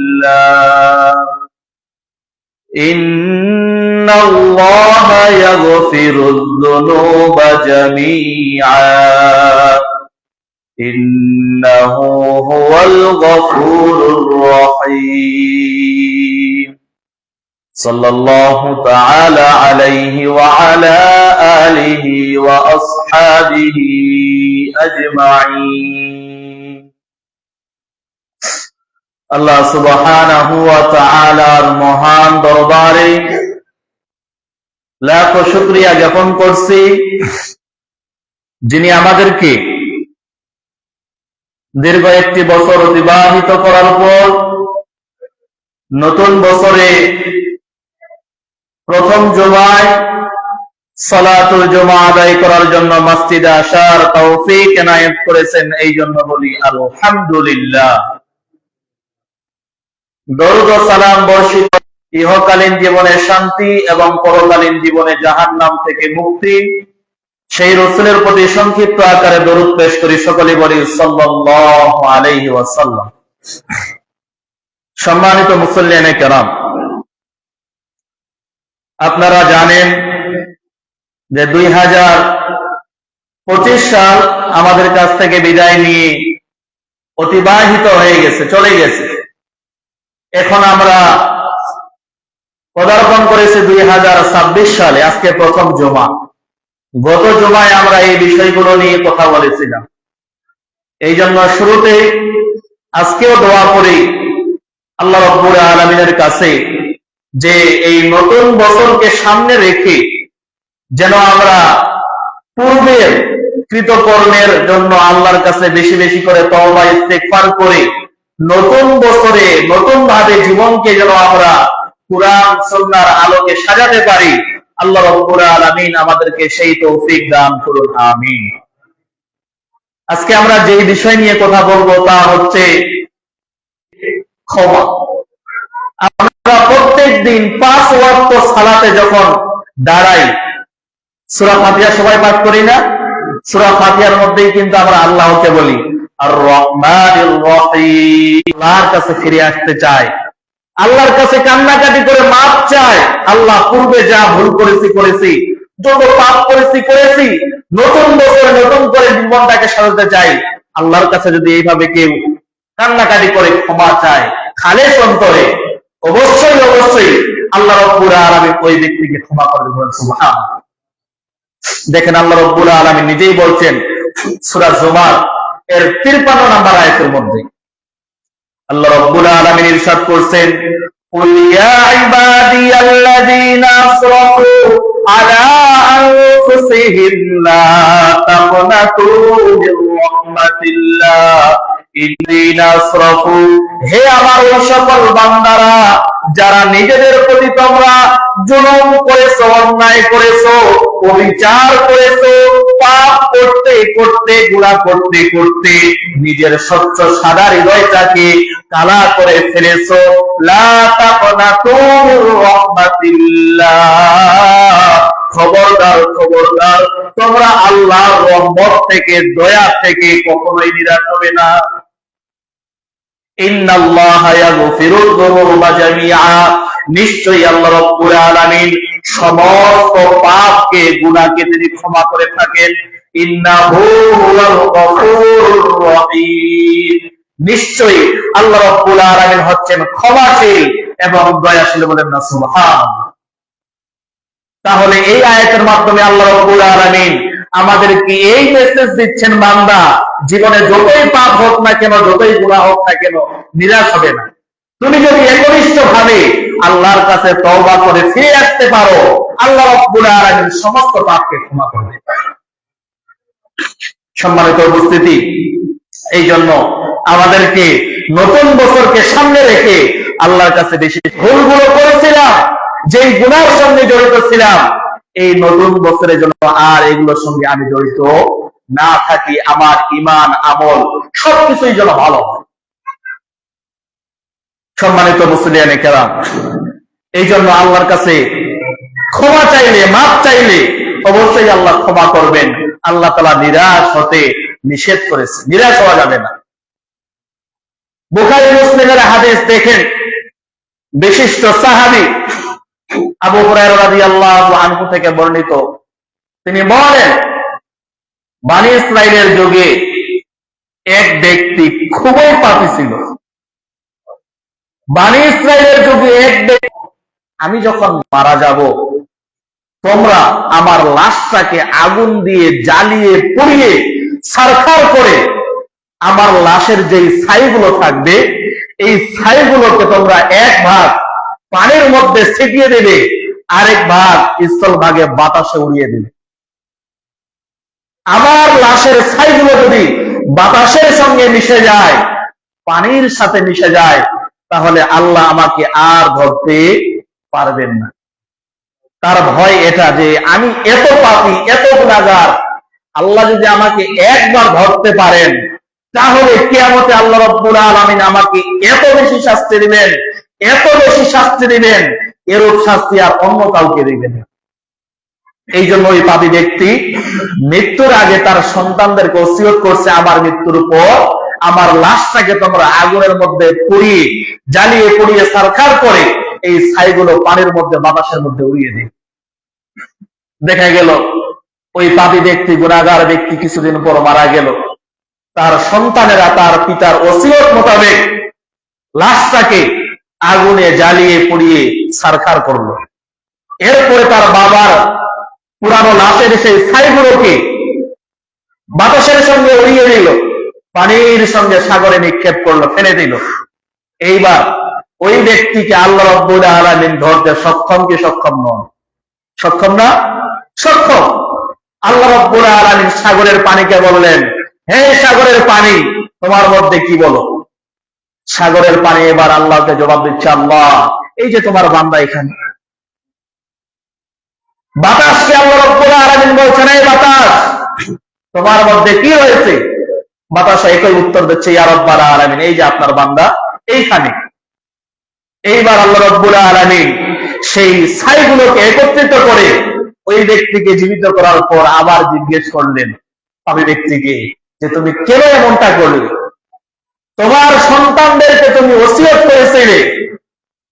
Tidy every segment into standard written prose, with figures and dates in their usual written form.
الله إن الله يغفر الذنوب جميعا إنه هو الغفور الرحيم صلى الله تعالى عليه وعلى آله وأصحابه أجمعين আল্লাহ সুবহানাহু ওয়া তাআলার মহান দরবারে লাখ শুকরিয়া জ্ঞাপন করছি, যিনি আমাদেরকে দীর্ঘ একটি বছর অতিবাহিত করার পর নতুন বছরে প্রথম জুমায় সালাতুল জুমা আদায় করার জন্য মসজিদে আসার তৌফিক এনায়েত করেছেন। এই জন্য বলি আলহামদুলিল্লাহ। দরুদ ও সালাম বর্ষিত ইহকালীন জীবনে শান্তি এবং পরকালীন জীবনে জাহান্নাম থেকে মুক্তি সেই রাসূলের প্রতি সংক্ষিপ্ত আকারে দরুদ পেশ করি। সকলে বলি সাল্লাল্লাহু আলাইহি ওয়াসাল্লাম। সম্মানিত মুসল্লিয়ানে কেরাম, আপনারা জানেন যে 2025 সাল আমাদের কাছ থেকে বিদায় নিয়ে অতিবাহিত হয়ে গেছে, চলে গেছে। এখন আমরা পদার্পণ করেছি 2026 সালে। আজকে প্রথম জুমা। গত জুমায় আমরা এই বিষয়গুলো নিয়ে কথা বলেছিলাম। এই জন্য শুরুতে আজকেও দোয়া করি আল্লাহ রাব্বুল আলামিনের কাছে যে এই নতুন বছরকে সামনে রেখে যেন আমরা পূর্বের কৃতকর্মের জন্য আল্লাহর কাছে বেশি বেশি করে তওবা ইস্তেগফার করে নতুন বছরে নতুন ভাবে জীবনকে যেন আমরা কুরআন সুন্নাহর আলোকে সাজাতে পারি। আল্লাহ রাব্বুল আলামিন আমাদেরকে সেই তৌফিক দান করুন, আমিন। আজকে আমরা যে বিষয় নিয়ে কথা বলবো তা হচ্ছে ক্ষমা। আমরা প্রত্যেকদিন 5 ওয়াক্ত সালাতে যখন দাঁড়াই, সূরা ফাতিহা সবাই পাঠ করি না? সূরা ফাতিহার মধ্যেই কিন্তু আমরা আল্লাহকে বলি আর রহমানির রহিম। আল্লাহর কাছে ফিরে আসতে চাই, আল্লাহর কাছে কান্নাকাটি করে মাপ চাই। আল্লাহ, পূর্বে যা ভুল করেছি, যত পাপ করেছি, নতুন বছরে নতুন করে জীবনটাকে সাজাতে চাই। আল্লাহর কাছে যদি এইভাবে কেউ কান্নাকাটি করে ক্ষমা চায় খালেস অন্তরে, অবশ্যই আল্লাহ রাব্বুল আলামিন ওই ব্যক্তিকে ক্ষমা করে দেবেন। সুবহানাল্লাহ। দেখেন, আল্লাহ রাব্বুল আলামিন নিজেই বলছেন সূরা জুমার এর 53 নম্বর আয়াতের মধ্যে আল্লাহ রাব্বুল আলামিন ইরশাদ করছেন, কুল ইয়া ইবাদিয়াল্লাযীনা আসরাফু আলা আনফুসিহিম লা তাকনাতু মির রাহমাতিল্লাহ ইন্নাল্লাযীনা আসরাফু। হে আমার ওই সকল বান্দারা যারা নিজেদের প্রতি তোমরা জুলুম করেছো, অন্যায় করেছো, অবিচার করেছো, পাপ করতে করতে, গুনাহ করতে করতে নিজের স্বচ্ছ সাদা হৃদয়টাকে কালা করে ফেলেছো, লা তাকনাতু মির রাহমাতিল্লাহ। খবরদার তোমরা আল্লাহর রহমত থেকে, দয়া থেকে কখনোই নিরাশ হবে না। ইন্নাল্লাহা ইয়াগফিরুয যুনুবা জামিআ। নিশ্চয়ই আল্লাহ রাব্বুল আলামিন সমস্ত পাপকে, গুনাহকে তিনি ক্ষমা করে থাকেন। ইন্নাহু হুয়াল গফুরুর রহিম। নিশ্চয়ই আল্লাহ রাব্বুল আলামিন হচ্ছেন ক্ষমাশীল এবং দয়াশীল। বলেন না সুবহানাল্লাহ। তাহলে এই আয়াতের মাধ্যমে আল্লাহ রাব্বুল আলামিন আমাদেরকে এই মেসেজ দিচ্ছেন, বান্দা জীবনে যতই পাপ হোক না কেন, যতই গুনাহ হোক না কেন, নিরাশ হবে না। তুমি যদি একনিষ্ঠ ভাবে আল্লাহর কাছে তওবা করে ফিরে আসতে পারো, আল্লাহ রাব্বুল আলামিন সমস্ত পাপকে ক্ষমা করবেন। সম্মানিত উপস্থিতি, এই জন্য আমাদেরকে নতুন বছরকে সামনে রেখে আল্লাহর কাছে বেশি ভুলগুলো করেছিলাম, যেই গুনাহের সঙ্গে জড়িত ছিলাম, এই নতুন বছরের জন্য আর এগুলোর সঙ্গে আমি জড়িত না থাকি। আমার ঈমান, আমল সবকিছুই যেন ভালো হয়। সম্মানিত মুসলিয়ানে কেরাম, এই জন্য আল্লাহর কাছে ক্ষমা চাইলে, মাপ চাইলে অবশ্যই আল্লাহ ক্ষমা করবেন। আল্লাহ তাআলা নিরাশ হতে নিষেধ করেছে, নিরাশ হওয়া যাবে না। বুখারী মুসলিমের হাদিস দেখেন, বিশিষ্ট সাহাবী আবু হুরায়রা রাদিয়াল্লাহু আনহু থেকে বর্ণিত, তিনি বলেন, বনী ইসরাইলের যুগে এক ব্যক্তি খুবই পাপী ছিল। বনী ইসরাইলের যুগে এক ব্যক্তি, আমি যখন মারা যাব তোমরা আমার লাশটাকে আগুন দিয়ে জ্বালিয়ে পুড়িয়ে ছারখার করে আমার লাশের যে ছাইগুলো থাকবে এই ছাইগুলোকে তোমরা এক ভাগ পানির মধ্যে ছিটিয়ে দেবে, আরেক ভাগ স্থলভাগে বাতাসে উড়িয়ে দেবে। আমার লাশের ছাইগুলো যদি বাতাসের সঙ্গে মিশে যায়, পানির সাথে মিশে যায়, তাহলে আল্লাহ আমাকে আর ধরতে পারবেন না। তার ভয় এটা যে আমি এত পাপী, এত গুনাহগার, আল্লাহ যদি আমাকে একবার ধরতে পারেন তাহলে কিয়ামতে আল্লাহ রাব্বুল আলামিন আমাকে এত বেশি শাস্তি দিবেন, এত বেশি শাস্তি দিবেন, এরূপ শাস্তি আর অন্য কাউকে দিবেন না। এই জন্য ওই পাপী ব্যক্তি মৃত্যুর আগে তার সন্তানদেরকে ওসিয়ত করছে, আমার মৃত্যুর পর আমার লাশটাকে তোমরা আগুনের মধ্যে পুড়িয়ে জ্বালিয়ে পুড়িয়ে ছারখার করে এই ছাইগুলো পানির মধ্যে বাতাসের মধ্যে উড়িয়ে দিই। দেখা গেল ওই পাপী ব্যক্তি, গুনাহগার ব্যক্তি কিছুদিন পর মারা গেল। তার সন্তানেরা তার পিতার ওসিয়ত মোতাবেক লাশটাকে আগুনে জ্বালিয়ে পুড়িয়ে ছারখার করলো। এরপরে তার বাবার পুরানো লাশের সেই ছাইগুলোকে বাতাসের সঙ্গে উড়িয়ে দিল, পানির সঙ্গে সাগরে নিক্ষেপ করলো, ফেলে দিল। এইবার ওই ব্যক্তিকে আল্লাহ রাব্বুল আলামিন ধরতে সক্ষম কি সক্ষম নন? সক্ষম না? সক্ষম। আল্লাহ রাব্বুল আলামিন সাগরের পানিকে বললেন, হে সাগরের পানি, তোমার মধ্যে কি বলো? সাগরের পানি এবার আল্লাহকে জবাব দিচ্ছে, আল্লাহ, এই যে তোমার বান্দা এখানে। বাতাসকে আল্লাহ রাব্বুল আলামিন বলছেন, এই বাতাস, তোমার মধ্যে কি রয়েছে? বাতাস একই উত্তর দিচ্ছে, ইয়া রাব্বাল আলামিন, এই যে আপনার বান্দা এইখানে। এইবার আল্লাহ রাব্বুল আলামিন সেই ছাইগুলোকে একত্রিত করে ওই ব্যক্তিকে জীবিত করার পর আবার জিজ্ঞেস করলেন পাপী ব্যক্তিকে যে তুমি কেন এমনটা করলে? তোমার সন্তানদেরকে তুমি ওসিয়ত করেছিলে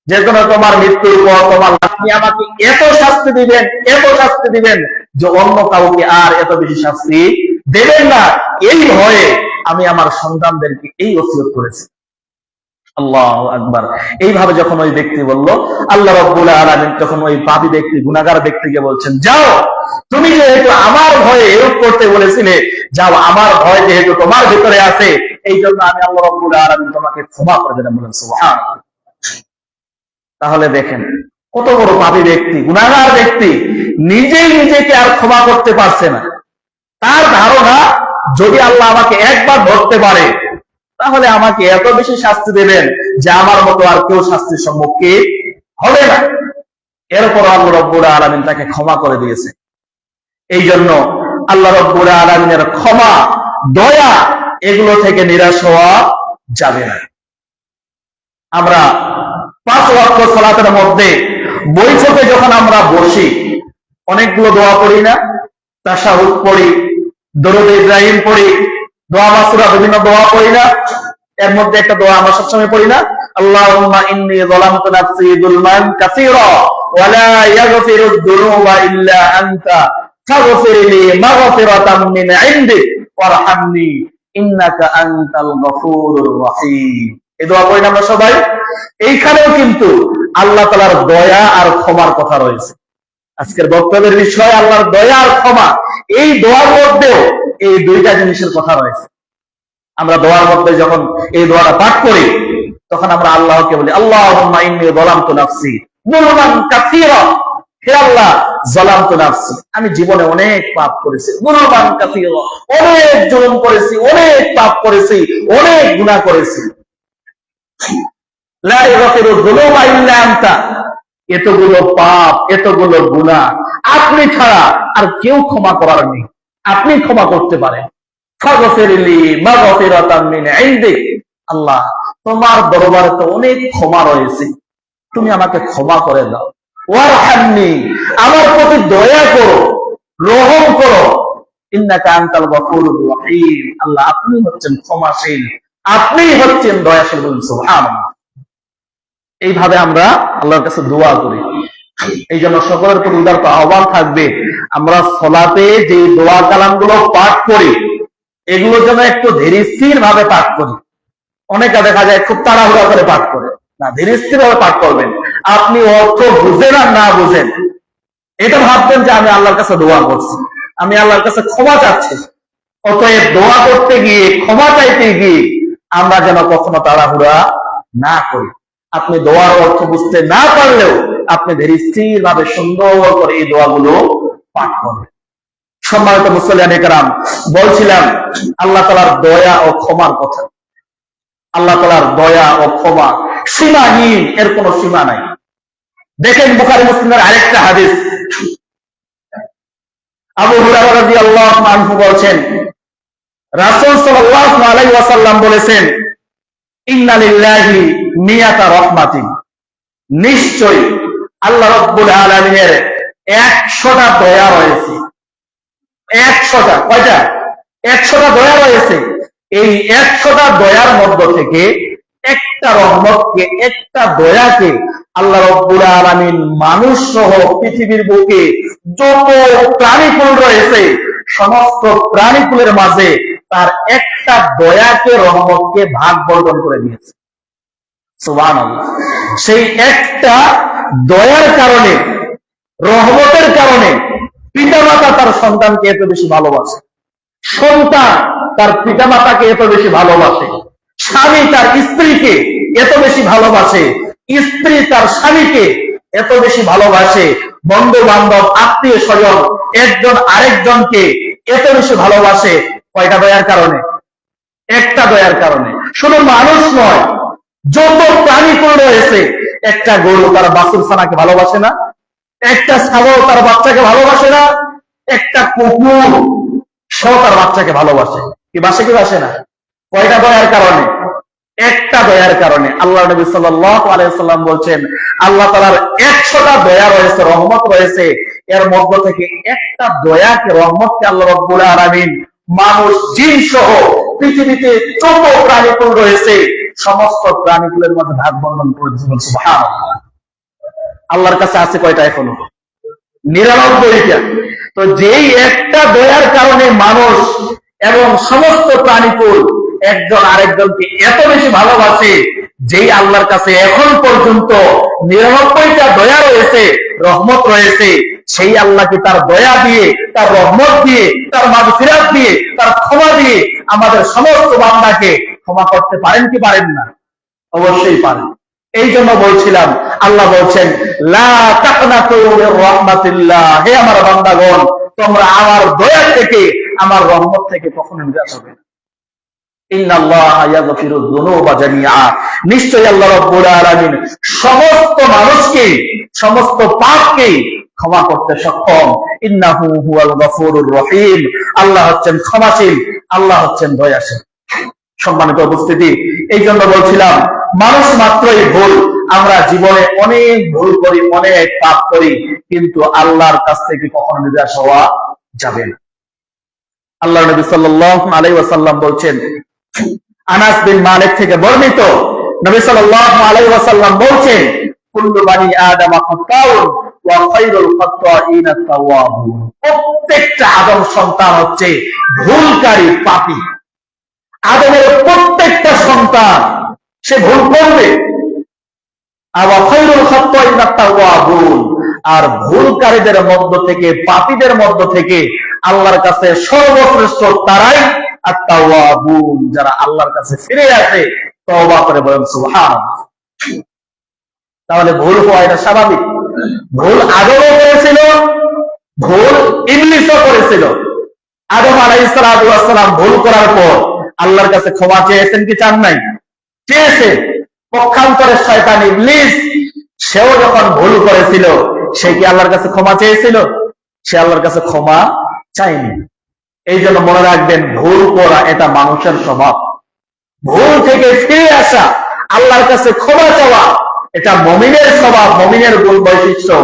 যে তোমার মৃত্যুর পর তোমার আপনি আমাকে এত শাস্তি দিবেন, এত শাস্তি দিবেন যে অন্য কাউকে আর এত বেশি শাস্তি দেবেন না, এই ভয়ে আমি আমার সন্তানদেরকে এই ওসিয়ত করেছি। আল্লাহু আকবার। এইভাবে যখন ওই ব্যক্তি বলল, আল্লাহ রাব্বুল আলামিন তখন ওই পাপী ব্যক্তি, গুনাহগার ব্যক্তিকে বলছেন, যাও, তুমি যেহেতু আমার ভয়ে এরূপ করতে বলেছিলে, যাও, আমার ভয় যেহেতু তোমার ভিতরে আছে, এই জন্য আমি আল্লাহ রাব্বুল আলামিন তোমাকে ক্ষমা করে দিলাম। বলেন সুবহানাল্লাহ। তাহলে দেখেন কত বড় পাপী ব্যক্তি, গুনাহগার ব্যক্তি, নিজেই নিজেকে আর ক্ষমা করতে পারছে না। তার ধারণা যদি আল্লাহ আমাকে একবার ধরতে পারে তাহলে আমাকে এত বেশি শাস্তি দেবেন যে আমার মতো আর কেউ শাস্তির সম্মুখীন হবে না। এরপর আল্লাহ রাব্বুল আলামিন তাকে ক্ষমা করে দিয়েছে। এই জন্য আল্লাহ রাব্বুল আলামিনের ক্ষমা, দয়া, এগুলো থেকে নিরাশ হওয়া যাবে না। আমরা 5 ওয়াক্ত সালাতের মধ্যে বৈঠকে যখন আমরা বসি অনেকগুলো দোয়া পড়ি না? তাশাহুদ পড়ি, দরুদ ইব্রাহিম পড়ি, দোয়া মাসুরা, বিভিন্ন দোয়া পড়ি না? এর মধ্যে একটা দোয়া আমরা সবসময় পড়ি না? আল্লাহুম্মা ইন্নী যালামতু নাফসি যুলমান কাসীরা ওয়া লা ইয়াগফিরুদ যুনুবা ইল্লা আনতা ফাগফিরলি মাগফিরাতাম মিন ইনদিক ওয়ারহামনি ইন্নাকা আনতাল গফুরুর রহিম। এই দোয়া পড়ি আমরা সবাই। এইখানেও কিন্তু আল্লাহ তাআলার দয়া আর ক্ষমার কথা রয়েছে। আজকের বক্তব্যের বিষয় আল্লাহর দয়া আর ক্ষমা। এই দোয়ার মধ্যেও এই দুইটা জিনিসের কথা রয়েছে। আমরা দোয়ার মধ্যে যখন এই দোয়াটা পাঠ করি তখন আমরা আল্লাহকে বলি, আল্লাহুম্মা ইন্নী যালামতু নাফসি যুলমান কাসীরা, হে আল্লাহ, যালামতু নাফসি, আমি জীবনে অনেক পাপ করেছি, যুলমান কাসীরা, অনেক জুলুম করেছি, অনেক পাপ করেছি, অনেক গুনাহ করেছি। লা ইয়াগফিরুয যুনুবা ইল্লা আনতা, এতগুলো পাপ, এতগুলো গুনাহ আপনি ছাড়া আর কেউ ক্ষমা করার নেই, আপনি ক্ষমা করতে পারেন। ফাগফিরলি মাগফিরাতাম মিন ইনদিক, আল্লাহ, তোমার দরবারে তো অনেক ক্ষমা রয়েছে, তুমি আমাকে ক্ষমা করে দাও। ওয়ারহামনি, আমার প্রতি দয়া করো, রহম করো। ইন্নাকা আনতাল গফুরুর রহিম, আল্লাহ, আপনি হচ্ছেন ক্ষমাশীল, আপনিই হচ্ছেন দয়াশীল। বলুন সুবহানাল্লাহ। এইভাবে আমরা আল্লাহর কাছে দোয়া করি। এই জন্য সকলের প্রতি উদারত আহ্বান থাকবে, আমরা সালাতে যে দোয়া কালামগুলো পাঠ করি এগুলো যেন একটু ধীর স্থির ভাবে পাঠ করি। অনেকে দেখা যায় খুব তাড়াহুড়া করে পাঠ করে, না, ধীর স্থির ভাবে পাঠ করবেন। আপনি অর্থ বুঝেন আর না বুঝেন, এটা ভাববেন যে আমি আল্লাহর কাছে দোয়া করছি, আমি আল্লাহর কাছে ক্ষমা চাচ্ছি। অতএব দোয়া করতে গিয়ে, ক্ষমা চাইতে গিয়ে আমরা যেন কখনো তাড়াহুড়া না করি। আপনি দোয়ার অর্থ বুঝতে না পারলেও আপনি ধীর স্থির ভাবে সুন্দর করে এই দোয়াগুলো পাঠ করবেন। সম্মানিত মুসল্লিয়ানে কেরাম, বলছিলাম আল্লাহ তাআলার দয়া ও ক্ষমার কথা। আল্লাহ তাআলার দয়া ও ক্ষমা সীমাহীন, এর কোনো সীমা নাই। দেখেন বুখারী মুসলিমের আরেকটা হাদিস, আবু হুরায়রা রাদিয়াল্লাহু আনহু বলছেন, রাসূল সাল্লাল্লাহু আলাইহি ওয়াসাল্লাম বলেছেন, ইন্না লিল্লাহি মিয়াতা রাহমাতিন, নিশ্চয়ই আল্লাহ রাব্বুল আলামিনের 100টা দয়া রয়েছে। 100টা, কয়টা? 100টা দয়া রয়েছে। এই 100টা দয়ার মধ্য থেকে একটা রহমতকে, একটা দয়াকে আল্লাহ রাব্বুল আলামিন মানুষ সহ পৃথিবীর বুকে যত প্রাণীকুল রয়েছে সমস্ত প্রাণীকুলের মাঝে তার একটা দয়াকে, রহমতকে ভাগ বন্টন করে দিয়েছে। সুবহানাল্লাহ। সেই একটা দয়ার কারণে, রহমতের কারণে পিতামাতা তার সন্তানকে এত বেশি ভালোবাসে, সন্তান তার পিতামাতাকে এত বেশি ভালোবাসে, স্বামী তার স্ত্রীকে এত বেশি ভালোবাসে, স্ত্রী তার স্বামীকে এত বেশি ভালোবাসে, বন্ধু বান্ধব আত্মীয় স্বজন একজন আরেকজনকে এত বেশি ভালোবাসে। কয়টা দয়ার কারণে? একটা দয়ার কারণে। শুধু মানুষ নয়, যত প্রাণীকুল রয়েছে, একটা গরু তার বাছুর ছানাকে ভালোবাসে না? একটা ছাগল তার বাচ্চাকে ভালোবাসে না? একটা কুকুর সেও তার বাচ্চাকে ভালোবাসে, কি বাসে কি বাসে না? কয়টা দয়ার কারণে? একটা দয়ার কারণে। আল্লাহ নবী সাল্লাল্লাহু আলাইহি ওয়াসাল্লাম বলছেন, আল্লাহ তাআলার 100টা দয়া রয়েছে, রহমত রয়েছে, এর মধ্য থেকে একটা দয়াকে, রহমতকে আল্লাহ রাব্বুল আলামিন মানুষ, জিন সহ পৃথিবীতে যত প্রাণীকুল রয়েছে সমস্ত প্রাণীকুলের মধ্যে ভাগ বন্টন করে দিয়েছেন। সুবহানাল্লাহ। আল্লাহর কাছে আছে কয়টা? এখনো 99টা। তো যেই একটা দয়ার কারণে মানুষ এবং সমস্ত প্রাণীকুল একজন আরেকজনকে এত বেশি ভালোবাসে, যেই আল্লাহর কাছে এখন পর্যন্ত 99টা দয়া রয়েছে, রহমত রয়েছে, সেই আল্লাহকে তার দয়া দিয়ে, তার রহমত দিয়ে, তার মাগফিরাত দিয়ে, তার ক্ষমা দিয়ে আমাদের সমস্ত বান্দাকে ক্ষমা করতে পারেন কি পারেন না? অবশ্যই পারেন। এই জন্য বলছিলাম, আল্লাহ বলছেন, লা তাকনাতু মির রাহমাতিল্লাহ, হে আমার বান্দাগণ, তোমরা আমার দয়া থেকে, আমার রহমত থেকে কখনো নিরাশ হবে না। ইন্নাল্লাহা ইয়াগফিরুয যুনুবা জামিআ, নিশ্চয়ই আল্লাহ রাব্বুল আলামিন সমস্ত মানুষকে, সমস্ত পাপকে ক্ষমা করতে সক্ষম। ইন্নাহু হুয়াল গফুরুর রহিম, আল্লাহ হচ্ছেন ক্ষমাশীল, আল্লাহ হচ্ছেন দয়াশীল। সম্মানিত উপস্থিতি, এই জন্য বলছিলাম মানুষ মাত্রই ভুল। আমরা জীবনে অনেক ভুল করি, অনেক পাপ করি, কিন্তু আল্লাহর কাছ থেকে কখনো নিরাশ হওয়া যাবে না। আল্লাহ নবী সাল্লাল্লাহু আলাইহি ওয়াসাল্লাম বলছেন, আনাস বিন মালিক থেকে বর্ণিত, নবী সাল্লাল্লাহু আলাইহি ওয়াসাল্লাম বলছেন, কুল্লু বানি আদম খাত্তাউন ওয়া খায়রুল খাত্তাইনা তাওয়াবুন, প্রত্যেকটা আদম সন্তান হচ্ছে ভুলকারী, পাপী। আদমের প্রত্যেকটা সন্তান সে ভুল করবে। আর ভুলকারীদের মধ্য থেকে, পাপীদের মধ্য থেকে আল্লাহর কাছে সর্বশ্রেষ্ঠ তারাই আত-তাওয়াবুন, যারা আল্লাহর কাছে ফিরে আসে, তওবা করে, বলেন সুবহানাল্লাহ। তাহলে ভুল হওয়া এটা স্বাভাবিক। ভুল আদমও করেছিল, ভুল ইবলীসও করেছিল। আদম আলাইহিস সালাতু ওয়াস সালাম ভুল করার পর আল্লাহর কাছে ক্ষমা চেয়েছেন কি চান নাই? চেয়েছে। পক্ষান্তরে শয়তান ইবলীস, সেও যখন ভুল করেছিল, সে কি আল্লাহর কাছে ক্ষমা চেয়েছিল? সে আল্লাহর কাছে ক্ষমা চায়নি। এই জন্য মনে রাখবেন, ভুল করা এটা মানুষের স্বভাব। ভুল থেকে ফিরে আসা, আল্লাহর কাছে ক্ষমা চাওয়া, এটা মুমিনের স্বভাব, মুমিনের গুণ বৈশিষ্ট্য।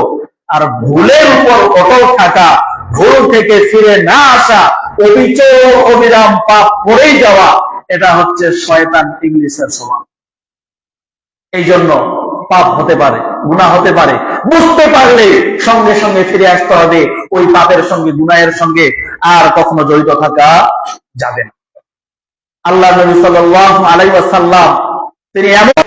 আর ভুলের উপর অটল থাকা, ভুল থেকে ফিরে না আসা, অবিচল অবিরাম পাপ করেই যাওয়া, এটা হচ্ছে শয়তান ইবলিসের স্বভাব। এই জন্য পাপ হতে পারে, গুনাহ হতে পারে, বুঝতে পারলে সঙ্গে সঙ্গে ফিরে আসতে হবে ওই পাপের সঙ্গে, গুনাহের সঙ্গে আর কখনো জড়িত থাকা যাবে না। আল্লাহ নবী সাল্লাল্লাহু আলাইহি ওয়াসাল্লাম তিনি এমন,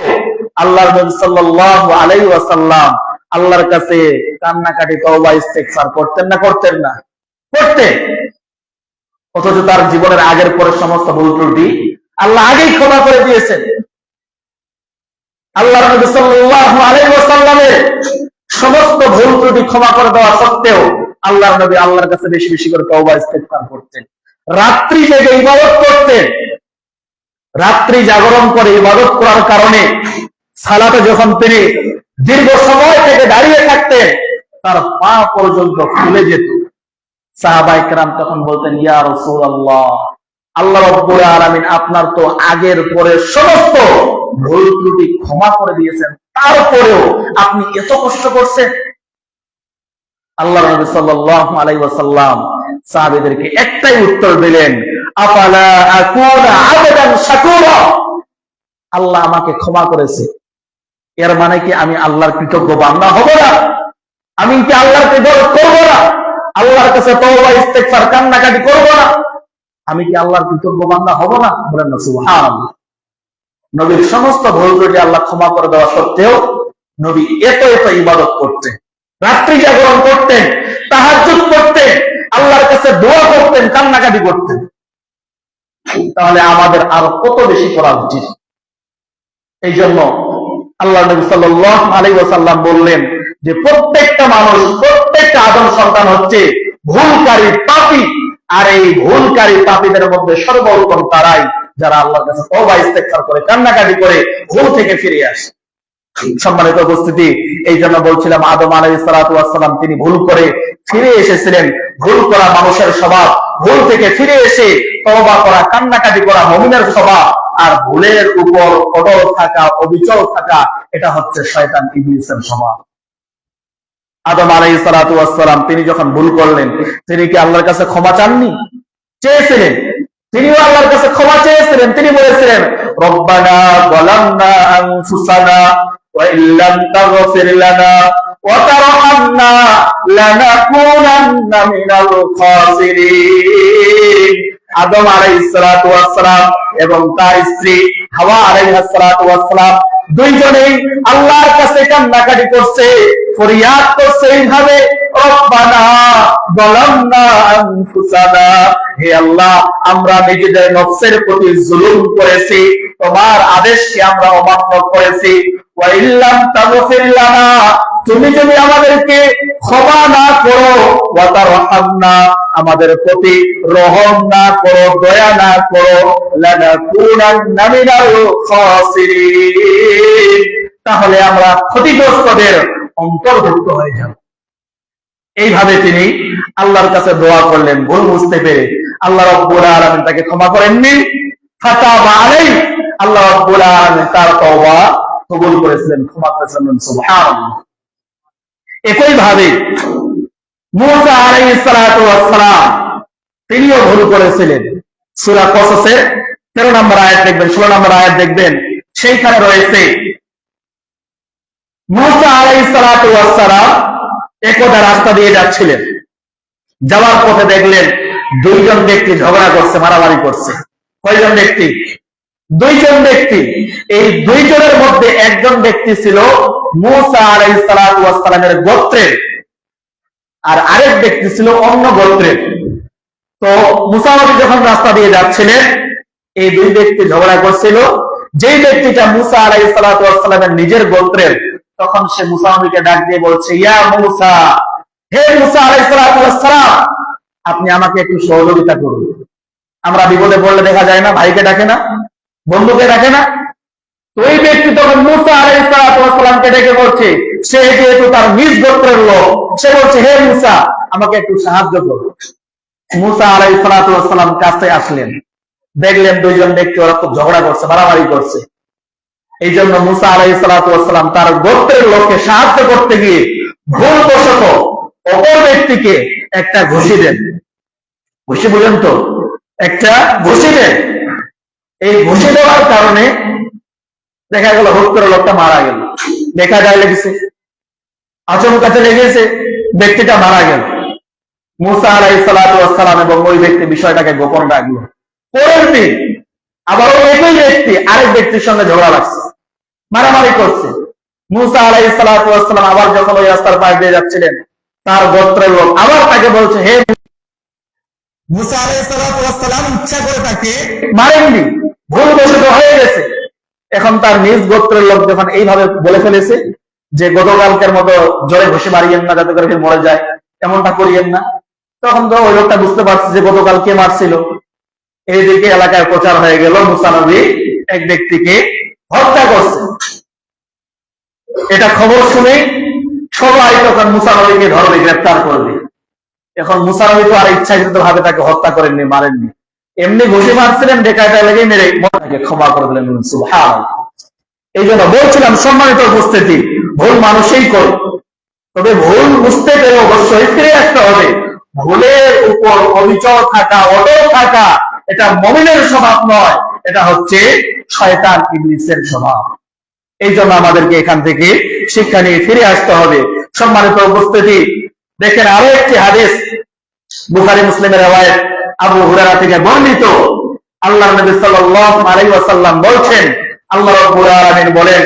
আল্লাহ নবী সাল্লাল্লাহু আলাইহি ওয়াসাল্লাম আল্লাহর কাছে কান্নাকাটি তওবা ইস্তেগফার করতেন না করতেন না? করতেন। অথচ তার জীবনের আগের পরের সমস্ত ভুল ত্রুটি আল্লাহ আগেই ক্ষমা করে দিয়েছেন। আল্লাহ নবী সাল্লাল্লাহু আলাইহি ওয়াসাল্লামের সমস্ত ভুল ত্রুটি ক্ষমা করে দেওয়া সত্ত্বেও আল্লাহর নবী আল্লাহর কাছে বেশি বেশি করে তওবা ইস্তেগফার করতেন। রাত্রি জেগে ইবাদত করতেন। রাত্রি জাগরণ করে ইবাদত করার কারণে সালাতে যখন তিনি দীর্ঘ সময় থেকে দাঁড়িয়ে থাকতেন, তার পা পর্যন্ত ফুলে যেত। সাহাবায়ে কেরাম তখন বলতেন, ইয়া রাসূলুল্লাহ, আল্লাহ রাব্বুল আলামিন আপনার তো আগের পরের সমস্ত ভুল ত্রুটি ক্ষমা করে দিয়েছেন, তারপরেও আপনি এত কষ্ট করছেন। আল্লাহ নবী সাল্লাল্লাহু আলাইহি ওয়াসাল্লাম সাহাবীদেরকে একটাই উত্তর দিলেন, আফালা আকুনা আবদান শাকুরা, আল্লাহ আমাকে ক্ষমা করেছে, এর মানে কি আমি আল্লাহর কৃতজ্ঞ বান্দা হব না? আমি কি আল্লাহর ইবাদত করব না? আল্লাহর কাছে তওবা ইস্তেগফার কান্নাকাটি করব না? আমি কি আল্লাহর কৃতজ্ঞ বান্দা হব না? বলেন না সুবহানাল্লাহ। নবীর সমস্ত ভুল ত্রুটি আল্লাহ ক্ষমা করে দেওয়া সত্ত্বেও নবী এত এত ইবাদত করতেন, রাত্রি জাগরণ করতেন, তাহাজ্জুদ করতেন, আল্লাহর কাছে দোয়া করতেন, কান্নাকাটি করতেন। তাহলে আমাদের আরো কত বেশি করা উচিত। এই জন্য আল্লাহ নবী সাল্লাল্লাহু আলাইহি ওয়াসাল্লাম বললেন যে প্রত্যেকটা মানুষ, প্রত্যেকটা আদম সন্তান হচ্ছে ভুলকারী, পাপী। আর এই ভুলকারী পাপীদের মধ্যে সর্বোত্তম তারাই যারা আল্লাহর কাছে তওবা ইস্তেগফার করে, কান্নাকাটি করে ভুল থেকে ফিরে আসে। সম্মানিত উপস্থিতি, এই জন্য বলছিলাম আদম আলাইহিস সালাতু ওয়াস সালাম তিনি ভুল করে ফিরে এসেছিলেন। ভুল করা মানুষের স্বভাব, ভুল থেকে ফিরে এসে তওবা করা, কান্নাকাটি করা মুমিনের স্বভাব। আর ভুলের উপর অটল থাকা, অবিচল থাকা, এটা হচ্ছে শয়তান ইবলিসের স্বভাব। আদম আলাইহিস সালাতু ওয়াস সালাম তিনি যখন ভুল করলেন, তিনি কি আল্লাহর কাছে ক্ষমা চাননি? চেয়েছিলেন। তিনিও আল্লাহর কাছে ক্ষমা চেয়েছিলেন। তিনি বলেছিলেন, রব্বানা যালামনা আনফুসানা ওয়া ইল্লাম তাগফির লানা ওয়া তারহামনা লানাকুনান্না মিনাল খাসিরিন। আদম আলাইহিস সালাতু ওয়াস সালাম এবং তার স্ত্রী হাওয়া আলাইহিস সালাতু ওয়াস সালাম দুইজনেই আল্লাহর কাছে কান্নাকাটি করছে, ফরিয়াদ করছে এইভাবে, রব্বানা যালামনা আনফুসানা, হে আল্লাহ আমরা নিজেদের নফসের প্রতি জুলুম করেছি, তোমার আদেশকে আমরা অমান্য করেছি, ওয়া ইল্লাম তাগফির লানা, তুমি যদি আমাদেরকে ক্ষমা না করো, ওয়া তারহামনা, আমাদের প্রতি রহম না করো, দয়া না করো, লানাকুনান্না মিনাল খাসিরিন, তাহলে আমরা ক্ষতিগ্রস্তদের অন্তর্ভুক্ত হয়ে যাব। এইভাবে তিনি আল্লাহর কাছে দোয়া করলেন ভুল বুঝতে পেরে। আল্লাহ রাব্বুল আলামিন তাকে ক্ষমা করেননি, ফাতাবা আলাইহি, আল্লাহ রাব্বুল আলামিন তার তওবা কবুল করেছিলেন, ক্ষমা করেছিলেন। সুবহানাল্লাহ। একই ভাবে মুসা আলাইহিস সালাতু ওয়াস সালাম তিনিও ভুল করেছিলেন। সূরা কসসের 13 নম্বর আয়াত দেখবেন, 16 নম্বর আয়াত দেখবেন, সেইখানে রয়েছে মুসা আলাইহিস সালাতু ওয়াস সালাম একদা রাস্তা দিয়ে যাচ্ছিলেন, যাওয়ার পথে দেখলেন দুইজন ব্যক্তি ঝগড়া করছে, মারামারি করছে। কয়জন ব্যক্তি? দুইজন ব্যক্তি। এই দুইজনের মধ্যে একজন ব্যক্তি ছিল মুসা আলাইহিস সালাতু ওয়াস সালামের গোত্রের, আর আরেক ব্যক্তি ছিল অন্য গোত্রের। তো মুসা নবী যখন রাস্তা দিয়ে যাচ্ছিলেন, এই দুই ব্যক্তি ঝগড়া করছিল। যেই ব্যক্তিটা মুসা আলাইহিস সালাতু ওয়াস সালামের নিজের গোত্রের, তখন সে মুসা নবীকে ডাক দিয়ে বলছে, ইয়া মুসা, হে মুসা আলাইহিস সালাতু ওয়াস সালাম, আপনি আমাকে একটু সহযোগিতা করুন। আমরা বিপদে পড়লে দেখা যায় না, ভাইকে ডাকে না, বন্ধুকে ডাকে না? তো ওই ব্যক্তি তখন মুসা আলাইহিস সালাতু ওয়াস সালামকে ডেকে বলছে, সে যেহেতু তার নিজ গোত্রের লোক, সে বলছে, হে মুসা, আমাকে একটু সাহায্য করুন। মুসা আলাইহিস সালাতু ওয়াস সালাম কাছে আসলেন, দেখলেন দুইজন ব্যক্তি ওরা খুব ঝগড়া করছে, মারামারি করছে। এই জন্য মুসা আলাইহিস সালাতু ওয়াস সালাম তার গোত্রের লোককে সাহায্য করতে গিয়ে ভুলবশত অপর ব্যক্তিকে একটা ঘুষি দেন। ঘুষি বুঝেন তো? একটা ঘুষি দেন। এই ঘুষি দেওয়ার কারণে দেখা গেল হুট করে লোকটা মারা গেল, দেখা গায়ে লেগেছে, আচমকাতে লেগেছে, ব্যক্তিটা মারা গেল। মুসা আলাইহিস সালাতু ওয়াস সালাম এবং ওই ব্যক্তি বিষয়টাকে গোপন রাখলো। পরের দিন আবার ওই ব্যক্তি আরেক ব্যক্তির সঙ্গে ঝগড়া লাগছে, মারামারি করছে। মুসা আলাইহিস সালাতু ওয়াস সালাম আবার যখন ওই রাস্তার পাশ দিয়ে যাচ্ছিলেন, তার গোত্রের লোক আবার তাকে বলছে, হে মুসা আলাইহিস সালাতু ওয়াস সালাম ইচ্ছা করে তাকে মারেননি, ভুলবশত হয়ে গেছে। এখন তার নিজ গোত্রের লোক যখন এইভাবে বলে ফেলেছে যে গতকালকের মতো জোরে ঘুষি মারিয়েন না যাতে করে মরে যায়, এমনটা করিয়েন না, তখন তো ওই লোকটা বুঝতে পারছে যে গতকাল কে মারছিল। এইদিকে এলাকায় প্রচার হয়ে গেল মুসা নবী এক ব্যক্তিকে হত্যা করছে। এটা খবর শুনে সবাই তখন মুসা নবীকে ধরবে, গ্রেফতার করবে। এখন মুসা নবী তো আর ইচ্ছাকৃত ভাবে তাকে হত্যা করেননি, মারেননি, এমনি ঘুষি মারছিলেন, ডেকাটা লেগে মেরে তাকে ক্ষমা করে দিলেন। সুবহানাল্লাহ। এই জন্য বলছিলাম সম্মানিত উপস্থিতি, ভুল মানুষই করে, তবে ভুল বুঝতে পেরে অবশ্যই ফিরে আসতে হবে। ভুলের উপর অবিচল থাকা, অটল থাকা, এটা মুমিনের স্বভাব নয়, এটা হচ্ছে শয়তান ইবলিসের স্বভাব। এই জন্য আমাদেরকে এখান থেকে শিক্ষা নিয়ে ফিরে আসতে হবে। সম্মানিত উপস্থিতি, দেখেন আরো একটি হাদিস বুখারী মুসলিমের রওয়ায়াত আবু হুরায়রা থেকে বর্ণিত। আল্লাহর নবী সাল্লাল্লাহু আলাইহি ওয়াসাল্লাম বলেন, আল্লাহ রাব্বুল আলামিন বলেন,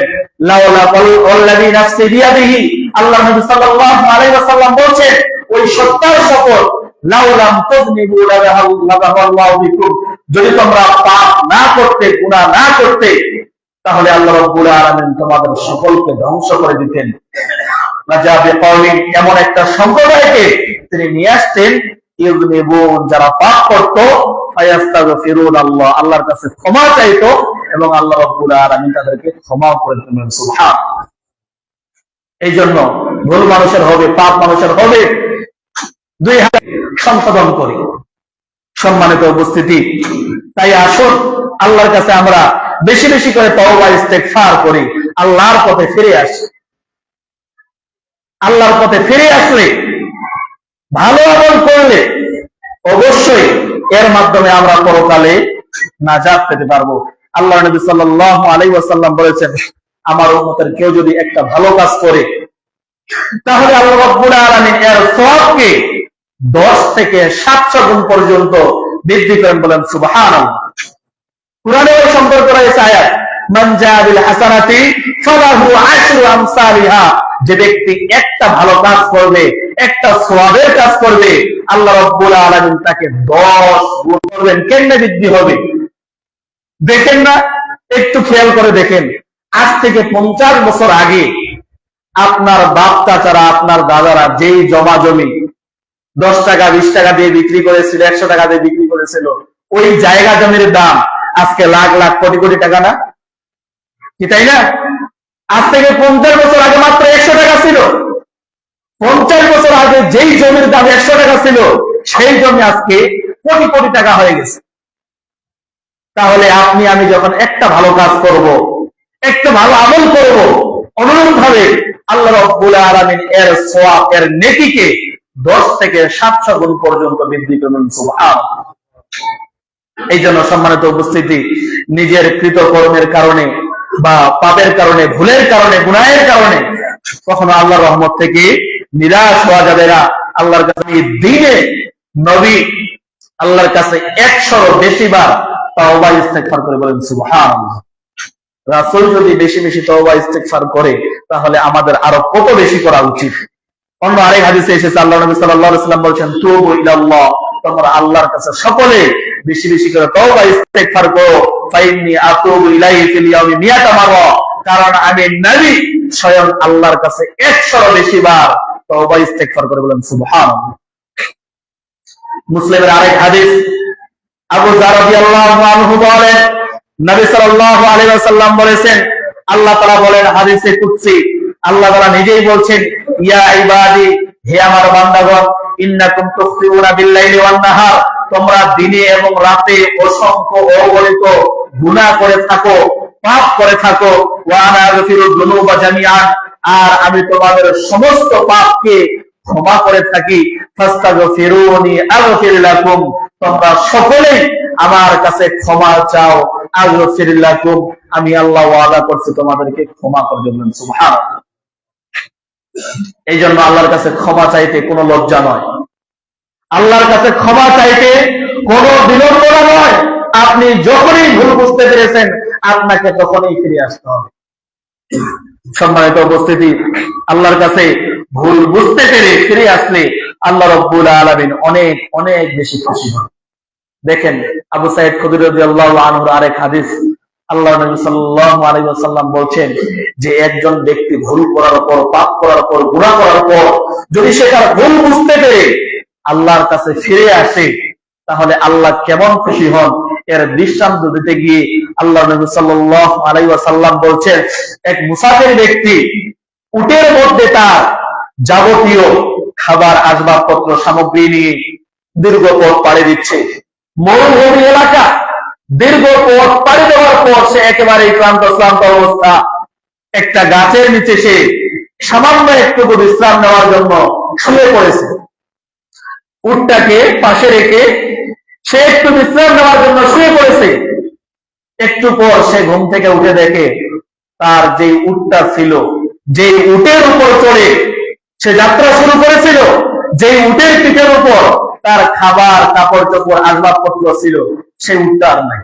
লাউলা ওয়াল্লাযী নাফসি বিয়াদিহি, আল্লাহর নবী সাল্লাল্লাহু আলাইহি ওয়াসাল্লাম বলেন, ওই সত্তার শপথ, লাউলাম তুযনিবু লাযাহাল্লাহু বিকুম, যদি তোমরা পাপ না করতে, গুনাহ না করতে, তাহলে আল্লাহ রাব্বুল আলামিন তোমাদের সকলকে ধ্বংস করে দিতেন। লাজাবে কওমিন, এমন একটা সম্প্রদায়কে তিনি নিয়ে আসতেন, ইউযনিবুন, যারা পাপ করত, ফায়াস্তাগফিরুন আল্লাহ, আল্লাহর কাছে ক্ষমা চাইতো এবং আল্লাহ রাব্বুল আলামিন তাদেরকে ক্ষমা করে দিতেন। সুবহানাল্লাহ। এই জন্য ভুল মানুষের হবে, পাপ মানুষের হবে, দুই হাতে সংশোধন করি। সম্মানিত উপস্থিতি, তাই আসুন আল্লাহর কাছে আমরা বেশি বেশি করে তওবা ইস্তেগফার করি, আল্লাহর পথে ফিরে আসি। আল্লাহর পথে ফিরে আসলে, ভালো আমল করলে অবশ্যই এর মাধ্যমে আমরা পরকালে নাজাত পেতে পারবো। আল্লাহ নবী সাল্লাল্লাহু আলাইহি ওয়াসাল্লাম বলেছেন, আমার উম্মতের কেউ যদি একটা ভালো কাজ করে, তাহলে আল্লাহ রাব্বুল আলামিন এর সওয়াবকে 10 থেকে 700 গুণ পর্যন্ত বৃদ্ধি করেন। বলেন সুবহানাল্লাহ। কুরআনে এই সম্পর্কে রয়েছে আয়াত, মান জা বিল হাসানাতি ফালাহু আশরু আমসালিহা, যে ব্যক্তি একটা ভালো কাজ করবে, একটা সওয়াবের কাজ করবে, আল্লাহ রাব্বুল আলামিন তাকে 10 গুণ করবেন। কেমনে বৃদ্ধি হবে দেখেন না, একটু খেয়াল করে দেখেন। আজ থেকে 50 বছর আগে আপনার বাপ চাচারা, আপনার দাদারা যেই জমা জমি 10 টাকা 20 টাকা দিয়ে বিক্রি করেছিল, 100 টাকা দিয়ে বিক্রি করেছিল, ওই জায়গা জমির দাম আজকে লাখ লাখ কোটি কোটি টাকা না কি, তাই না? আজ থেকে 50 বছর আগে মাত্র 100 টাকা ছিল। 50 বছর আগে যেই জমির দাম 100 টাকা ছিল, সেই জমি আজকে কোটি কোটি টাকা হয়ে গেছে। তাহলে আপনি আমি যখন একটা ভালো কাজ করব, একটা ভালো আমল করব, অনুরূপ ভাবে আল্লাহ রাব্বুল আলামিন এর সওয়াব, এর নেকিকে 10 থেকে 700 গুণ পর্যন্ত বৃদ্ধি করবেন। সুবহানাল্লাহ। এই জন্য সম্মানিত উপস্থিতি, নিজের কৃতকর্মের কারণে বা পাপের কারণে, ভুলের কারণে, গুনাহের কারণে কখনো আল্লাহর রহমত থেকে নিরাশ হওয়া যাবে না। আল্লাহর কাছে দিনে নবী আল্লাহর কাছে 100 বেশি বার তওবা ইস্তেগফার করে। বলেন সুবহানাল্লাহ। রাসূল যদি বেশি বেশি তওবা ইস্তেগফার করে, তাহলে আমাদের আরো কত বেশি করা উচিত। অন্য আরেক হাদিসে এসেছে, আল্লাহ নবী সাল্লাল্লাহু আলাইহি ওয়াসাল্লাম বলেছেন, তুবু ইলাল্লাহ, তোমরা আল্লাহর কাছে সকলে বেশি বেশি করে তওবা ইস্তেগফার করো, ফাইন্নী আতুবু ইলাইহি ফিল ইয়াউমি 100 মাররা, কারণ আমি নবী স্বয়ং আল্লাহর কাছে 100 বেশি বার তওবা ইস্তেগফার করে। বলেন সুবহানাল্লাহ। মুসলিমের আরেক হাদিস, আবু যার রাদিয়াল্লাহু আনহু বলেন, নবী সাল্লাল্লাহু আলাইহি ওয়াসাল্লাম বলেছেন, আল্লাহ তাআলা বলেন হাদিসে কুদসি, আল্লাহ তাআলা নিজেই বলছেন, ইয়া ইবাদি, হে আমার বান্দাগণ, ইন্নাকুম তুখতিউনা বিল-লাইলি ওয়ান-নাহার, তোমরা দিনে এবং রাতে অসংখ্য অগণিত গুনাহ করে থাকো, পাপ করে থাকো, ওয়া আনা আগফিরুয যুনুবা জামিআন, আর আমি তোমাদের সমস্ত পাপকে ক্ষমা করে থাকি। ফাস্তাগফিরুনি আগফির লাকুম, তোমরা সকলেই আমার কাছে ক্ষমা চাও, আগফিরলাকুম, আমি আল্লাহ ওয়াদা করছি তোমাদেরকে ক্ষমা করে দেবেন। সুবহানাল্লাহ। এই জন্য আল্লাহর কাছে ক্ষমা চাইতে কোনো লজ্জা নয়, আল্লাহর কাছে ক্ষমা চাইতে কোনো বিড়ম্বনা নয়। আপনি যখনই ভুল বুঝতে পেরেছেন আপনাকে তখনই ফিরে আসতে হবে। সম্মানিত উপস্থিতি, আল্লাহর কাছে ভুল বুঝতে পেরে ফিরে আসলে আল্লাহ রাব্বুল আলামিন অনেক অনেক বেশি খুশি হন। দেখেন আবু সাঈদ খুদরি রাদিয়াল্লাহু আনহুর আরেক হাদিস, আল্লাহর নবী সাল্লাল্লাহু আলাইহি ওয়াসাল্লাম বলছেন যে একজন ব্যক্তি ভুল করার পর, পাপ করার পর, গুনাহ করার পর যদি সে তার ভুল বুঝতে পেরে আল্লাহর কাছে ফিরে আসে তাহলে আল্লাহ কেমন খুশি হন এর দৃষ্টান্ত দিতে গিয়ে আল্লাহর নবী সাল্লাল্লাহু আলাইহি ওয়াসাল্লাম বলছেন, এক মুসাফির ব্যক্তি উটের মধ্যে তার যাবতীয় খাবার, আসবাবপত্র, সামগ্রী নিয়ে দীর্ঘ পথ পাড়ি দিচ্ছে। মরুভূমি এলাকা, দীর্ঘ পথ পাড়ি দেওয়ার পর সে একেবারে ক্লান্ত অবস্থা একটা গাছের নিচে সে সামান্য একটু বিশ্রাম নেওয়ার জন্য শুয়ে পড়েছে। উটটাকে পাশে রেখে সে একটু বিশ্রাম নেওয়ার জন্য শুয়ে পড়েছে। একটু পর সে ঘুম থেকে উঠে দেখে তার যে উটটা ছিল, যে উটের উপর চড়ে সে যাত্রা শুরু করেছিল, যে উটের পিঠের উপর তার খাবার, কাপড় চোপড়, আসবাবপত্র ছিল, সেই উটটা আর নাই।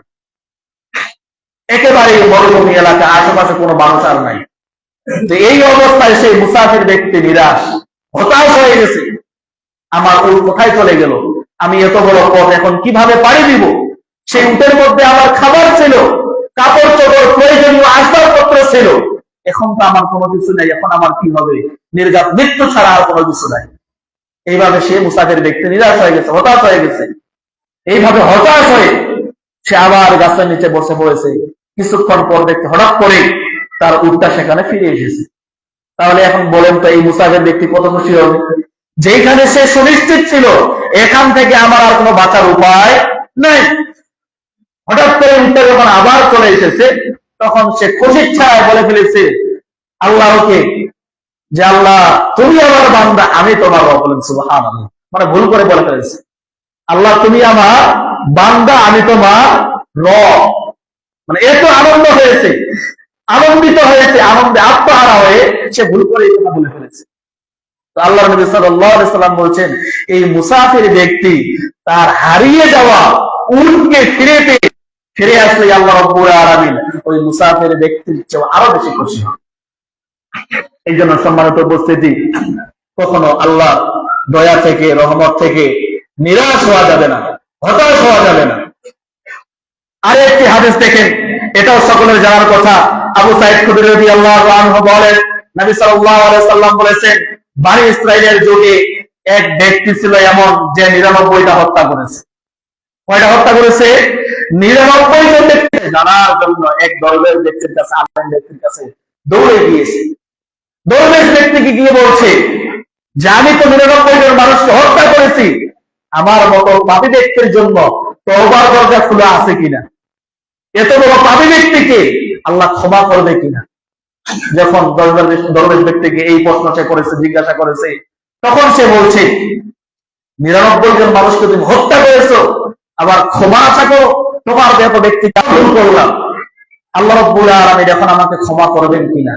একেবারে মরুভূমি এলাকা, আশেপাশে কোনো মানুষ আর নাই। তো এই অবস্থায় সেই মুসাফির ব্যক্তি নিরাশ, হতাশ হয়ে গেছে। আমার উট কোথায় চলে গেল? আমি এত বড় পথ এখন কিভাবে পাড়ি দিব? সেই উটের মধ্যে আমার খাবার ছিল, কাপড় চোপড়, প্রয়োজনীয় আসবাবপত্র ছিল, এখন তো আমার কোনো কিছু নাই। এখন আমার কি হবে? নির্ঘাত মৃত্যু ছাড়া আর কোনো কিছু নাই। এইভাবে সে মুসাফির ব্যক্তি নিরাশ হয়ে গেছে, হতাশ হয়ে গেছে। এইভাবে হতাশ হয়ে সে আবার গাছের নিচে বসে পড়েছে। কিছুক্ষণ পর দেখতে হঠাৎ করে তার উটটা সেখানে ফিরে এসেছে। তাহলে এখন বলেন তো এই মুসাফির ব্যক্তি কত খুশি হবে? যেখানে সে সুনিশ্চিত ছিল এখান থেকে আমার আর কোনো বাঁচার উপায় নাই, হঠাৎ করে উটটা যখন আবার চলে এসেছে তখন সে খুশির ছায় বলে ফেলেছে আল্লাহকে যে আল্লাহ তুমি আমার বান্দা, আমি তোমার রব। বলেন সুবহানাল্লাহ। মানে ভুল করে বলে ফেলেছে, আল্লাহ তুমি আমার বান্দা, আমি তোমার রব। মানে এত আনন্দ হয়েছে, আনন্দিত হয়েছে, আনন্দে আত্মহারা হয়ে সে ভুল করে এই কথা বলে ফেলেছে। তো আল্লাহ নবী সাল্লাল্লাহু আলাইহি সাল্লাম বলছেন এই মুসাফির ব্যক্তি তার হারিয়ে যাওয়া উটকে ফিরে আসলে আল্লাহ রাব্বুল আলামিন ওই মুসাফির ব্যক্তির চেয়ে আরো বেশি খুশি হন। এই জন্য সম্মানিত উপস্থিতি, কখনো আল্লাহ দয়া থেকে, রহমত থেকে নিরাশ হওয়া যাবে না, হতাশ হওয়া যাবে না। আরেকটি হাদিস দেখেন, এটাও সকলের জানার কথা। আবু সাঈদ খুদরি রাদিয়াল্লাহু আনহু বলেন, নবী সাল্লাল্লাহু আলাইহি সাল্লাম বলেছেন, বনী ইসরাইলের যুগে এক ব্যক্তি ছিল এমন যে 99টা হত্যা করেছে। কয়টা হত্যা করেছে? 99 জন ব্যক্তি জানার জন্য এক দরবেশ ব্যক্তির কাছে, আলেম ব্যক্তির কাছে দৌড়ে গিয়েছে। দরবেশ ব্যক্তিকে গিয়ে বলছে যে আমি তো 99 জন মানুষকে হত্যা করেছি, আমার মতো পাপী ব্যক্তির জন্য তওবার দরজা খোলা আছে কিনা? এত বড় পাপী ব্যক্তিকে আল্লাহ ক্ষমা করবে কিনা? যখন দরবেশ ব্যক্তিকে এই প্রশ্ন সে করেছে, জিজ্ঞাসা করেছে, তখন সে বলছে 99 জন মানুষকে তুমি হত্যা করেছো, আবার ক্ষমা আশা করো? তোমার এত ব্যক্তি ভুল করলাম, আল্লাহ রাব্বুল আলামিন এখন আমাকে ক্ষমা করবেন কিনা?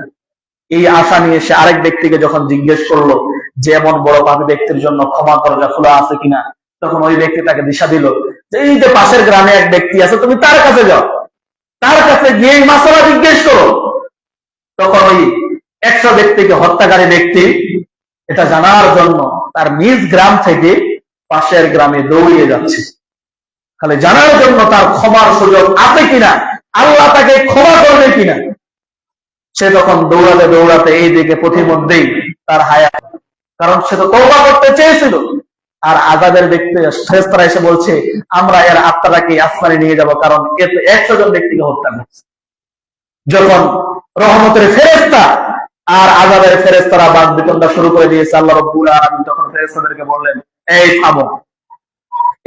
এই আশা নিয়ে সে আরেক ব্যক্তিকে যখন জিজ্ঞেস করলো যে এমন বড় পাপী ব্যক্তির জন্য ক্ষমা দরজা খোলা আছে কিনা, তখন ওই ব্যক্তি তাকে দিশা দিল যে এই যে পাশের গ্রামে এক ব্যক্তি আছে, তুমি তার কাছে যাও, তার কাছে গিয়ে এই মাসলা জিজ্ঞেস করো। তখন ওই 100 ব্যক্তিকে হত্যাকারী ব্যক্তি এটা জানার জন্য তার নিজ গ্রাম থেকে পাশের গ্রামে দৌড়িয়ে যাচ্ছে, তাহলে জানার জন্য তার ক্ষমার সুযোগ আছে কিনা, আল্লাহ তাকে ক্ষমা করবে কিনা। সে তখন দৌড়াতে দৌড়াতে এই দিকে পথিমধ্যেই তার হায়াত, কারণ সে তো তওবা করতে চেয়েছিল। আর আযাবের ব্যক্তি ফেরেশতারা এসে বলছে আমরা এর আত্মাটাকে আসমানে নিয়ে যাব, কারণ এ তো 100 জন ব্যক্তিকে হত্যা করেছে। যখন রহমতের ফেরেশতা আর আযাবের ফেরেশতারা বাদ বিতণ্ডা শুরু করে দিয়েছে, আল্লাহ রাব্বুল আলামিন তখন ফেরেশতাদেরকে বললেন, এই থামো,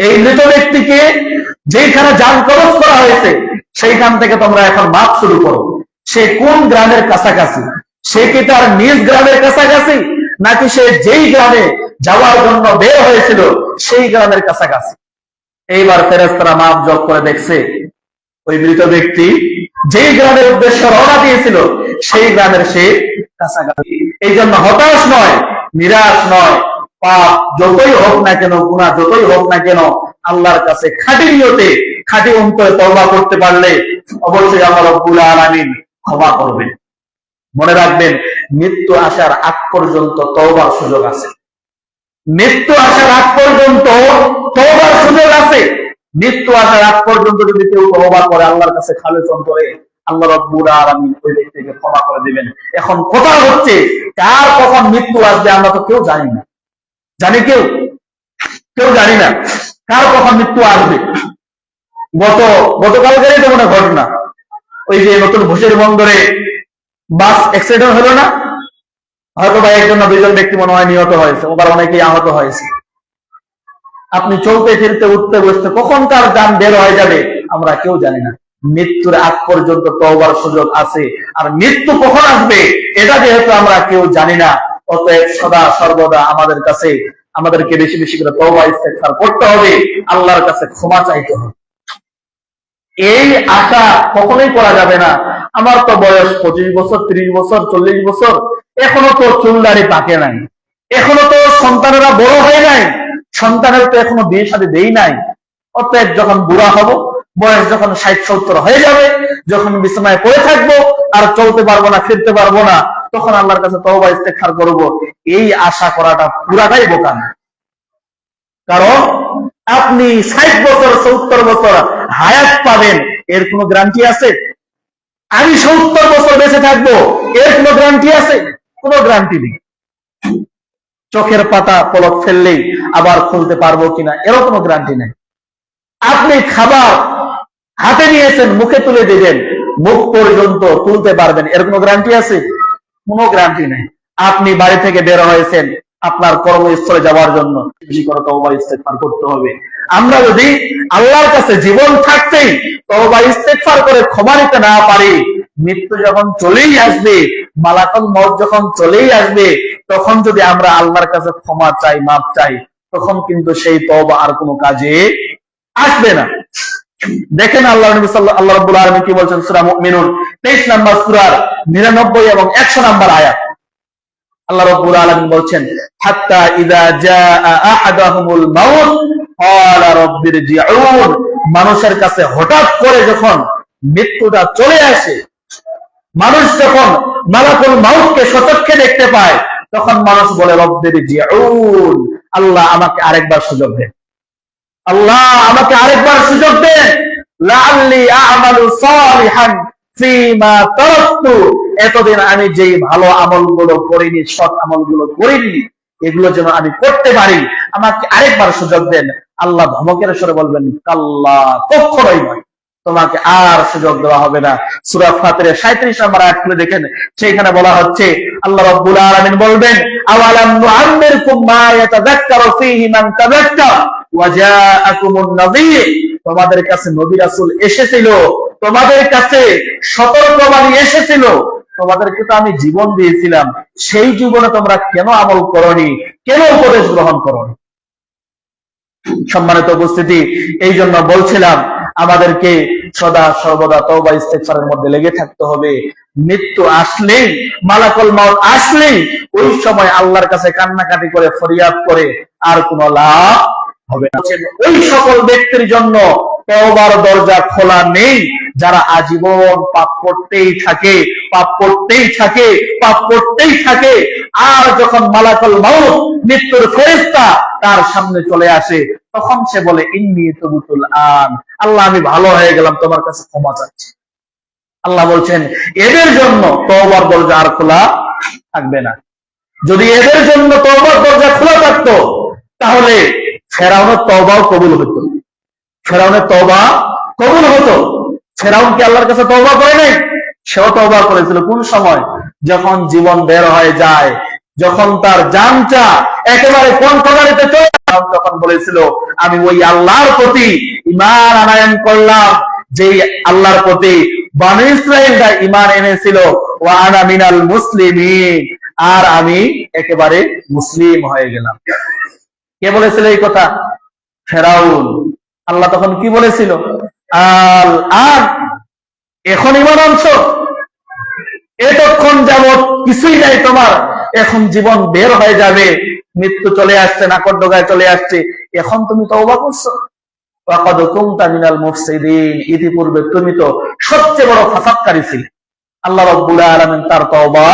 এই মৃত ব্যক্তিকে যেখানে জান কবজ করা হয়েছে সেইখান থেকে তোমরা এখন মাপ শুরু করো। সে কোন গ্রামের কাছাকাছি? সে কি তার নিজ গ্রামের কাছাকাছি, নাকি সে যেই গ্রামে যাওয়ার জন্য বের হয়েছিল সেই গ্রামের কাছাকাছি? এইবার ফেরেশতারা মাপ যোগ করে দেখছে ওই মৃত ব্যক্তি যেই গ্রামের উদ্দেশ্যে রওনা দিয়েছিল সেই গ্রামের সে কাছাকাছি। এই জন্য হতাশ নয়, নিরাশ নয়, পাপ যতই হোক না কেন, গুনাহ যতই হোক না কেন, আল্লাহর কাছে খাঁটি নিয়তে খাঁটি অন্তরে তওবা করতে পারলে অবশ্যই আল্লাহ রাব্বুল আলামিন ক্ষমা করবেন। মনে রাখবেন, মৃত্যু আসার আগ পর্যন্ত তওবার সুযোগ আছে। মৃত্যু আসার আগ পর্যন্ত তওবার সুযোগ আছে। মৃত্যু আসার আগ পর্যন্ত যদি কেউ তওবা করে আল্লাহর কাছে খালেস অন্তরে, আল্লাহ রাব্বুল আলামিন ওই ব্যক্তিকে ক্ষমা করে দিবেন। এখন কথা হচ্ছে, কার কখন মৃত্যু আসবে আমরা তো কেউ জানি না। জানি কেউ? কেউ জানি না কার কখন মৃত্যু আসবে। গতকালকেরই তো মনে ঘটনা, ওই যে নতুন ঘোষের বন্দরে বাস অ্যাক্সিডেন্ট হলো না, হয়তো বা একজন না দুইজন ব্যক্তি মনে হয় নিহত হয়েছে, আবার অনেকেই আহত হয়েছে। আপনি চলতে ফিরতে উঠতে বসতে কখন কার যান বের হয়ে যাবে আমরা কেউ জানি না। মৃত্যুর আগ পর্যন্ত তওবার সুযোগ আছে, আর মৃত্যু কখন আসবে এটা যেহেতু আমরা কেউ জানি না, অতএব সদা সর্বদা আমাদেরকে বেশি বেশি করে তওবা ইস্তেগফার করতে হবে, আল্লাহর কাছে ক্ষমা চাইতে হবে। এই আশা কখনোই করা যাবে না আমার তো বয়স 25 বছর, 30 বছর, 40 বছর, এখনো তো চুল দাড়ি পাকে নাই, এখনো তো সন্তানেরা বড় হয় নাই, সন্তানের তো এখনো বিয়ে শাদী দেই নাই। অতএব যখন বুড়া হব, বয়স যখন 60-70 হয়ে যাবে, যখন বিছানায় পড়ে থাকবো, আর চলতে পারবো না, ফিরতে পারবো না, তখন আল্লাহর কাছে তওবা ইস্তেগফার করব, এই আশা করাটা পুরাটাই বোকামি। কারণ আপনি 60 বছর 70 বছর হায়াত পাবেন, এর কোনো গ্যারান্টি আছে? আমি 70 বছর বেঁচে থাকবো, এর কোনো গ্যারান্টি আছে? কোনো গ্যারান্টি নেই। চোখের পাতা পলক ফেললেই আবার খুলতে পারবো কিনা এরও কোনো গ্যারান্টি নেই। আপনি খাবার হাতে নিয়েছেন, মুখে তুলে দিবেন, মুখ পর্যন্ত তুলতে পারবেন, এর কোনো গ্যারান্টি আছে? কোনো গ্যারান্টি নেই। আপনি বাড়ি থেকে বের হয়েছেন আপনার কর্মস্থলে যাওয়ার জন্য, বেশি করে তওবা ইস্তেগফার করতে হবে। আমরা যদি আল্লাহর কাছে জীবন থাকতেই তওবা ইস্তেগফার করে ক্ষমা নিতে না পারি, মৃত্যু যখন চলেই আসবে, মালাকুল মউত যখন চলেই আসবে, তখন যদি আমরা আল্লাহর কাছে ক্ষমা চাই, মাপ চাই, তখন কিন্তু সেই তওবা আর কোনো কাজে আসবে না। দেখেন আল্লাহ রাব্বুল আলামিন কি বলছেন সূরা মুমিনুন 23 নম্বর সূরার 99 এবং 100 নম্বর আয়াত। আল্লাহ রাব্বুল আলামিন বলছেন, হাত্তা ইযা জাআ আহাদাহুমুল মাউত ক্বালা রাব্বিরজিউন, মানুষের কাছে হঠাৎ করে যখন মৃত্যুটা চলে আসে, মানুষ যখন মালাকুল মাউতকে সচক্ষে দেখতে পায়, তখন মানুষ বলে রাব্বিরজিউন, আল্লাহ আমাকে আরেকবার সুযোগ দেন, আল্লাহ আমাকে আরেকবার সুযোগ দেন, লাআল্লি আ'মালু সালিহান ফীমা তারাকতু, এতদিন আমি যেই ভালো আমলগুলো করিনি, সৎ আমলগুলো করিনি, এগুলো যেন আমি করতে পারি, আমাকে আরেকবার সুযোগ দেন। আল্লাহ ধমকের স্বরে বলবেন, কাল্লা, কখনোই নয়, তোমাকে আর সুযোগ দেওয়া হবে না। সূরা ফাতিরের 37 নম্বর আয়াত খুলে দেখেন, সেখানে বলা হচ্ছে, আল্লাহ রাব্বুল আলামিন বলবেন, আওয়ালাম নুআম্মিরকুম মা ইয়াতাযাক্কারু ফীহি মান তাযাক্কার ওয়া জাআকুমুন নাযীর, তোমাদের কাছে নবী রাসূল এসেছিল, তোমাদের কাছে সতর্কবাণী এসেছিল, তোমাদেরকে তো আমি জীবন দিয়েছিলাম, সেই জীবনে তোমরা কেন আমল করনি, কেন উপদেশ গ্রহণ করনি? সম্মানিত উপস্থিতি, এই জন্য বলছিলাম আমাদেরকে সদা সর্বদা তওবা ইস্তেগফারের মধ্যে লেগে থাকতে হবে। মৃত্যু আসলেই, মালাকুল মাউত আসলেই, ওই সময় আল্লাহর কাছে কান্নাকাটি করে ফরিয়াদ করে আর কোনো লাভ হবে না। ওই সকল ব্যক্তির জন্য তওবার দরজা খোলা নেই যারা আজীবন পাপ করতেই থাকে, পাপ করতেই থাকে, পাপ করতেই থাকে, আর যখন মালাকুল মাউত, মৃত্যুর ফেরেশতা তার সামনে চলে আসে, তখন সে বলে, ইন্নী তুবতুল আন, আল্লাহ আমি ভালো হয়ে গেলাম, তোমার কাছে ক্ষমা চাচ্ছি। আল্লাহ বলছেন এদের জন্য তওবার দরজা আর খোলা থাকবে না। যদি এদের জন্য তওবার দরজা খোলা থাকতো, তাহলে ফেরাউনের তওবাও কবুল হতো, ফেরাউনের তওবা কবুল হতো। ফেরাউন কি আল্লাহর কাছে তওবা করে নাই? সেও তওবা করেছিল। কোন সময়? যখন জীবন বের হয়ে যায়, যখন তার জানটা একেবারে কণ্ঠনালীতে চলে, তখন বলেছিল, আমি ওই আল্লাহর প্রতি ঈমান আনয়ন করলাম, যে আল্লাহর প্রতি বনী ইসরাঈলরা ঈমান এনেছিল, ওয়া আনা মিনাল মুসলিমিন, আর আমি একেবারে মুসলিম হয়ে গেলাম। কে বলেছিল এই কথা? ফেরাউন। আল্লাহ তখন কি বলেছিল? আল আন, এখন ঈমান আনছো, এতক্ষণ যাবৎ কিছুই নাই তোমার, এখন জীবন বের হয়ে যাবে, মৃত্যু চলে আসছে, নাকড়ডোগায় চলে আসছে, এখন তুমি তওবা করছো। ওয়াকাদ কুনতা মিনাল মুফসিদিন, ইতিপূর্বে তুমি তো সবচেয়ে বড় ফাসাদকারী ছিলে। আল্লাহ রাব্বুল আলামিন তার তওবা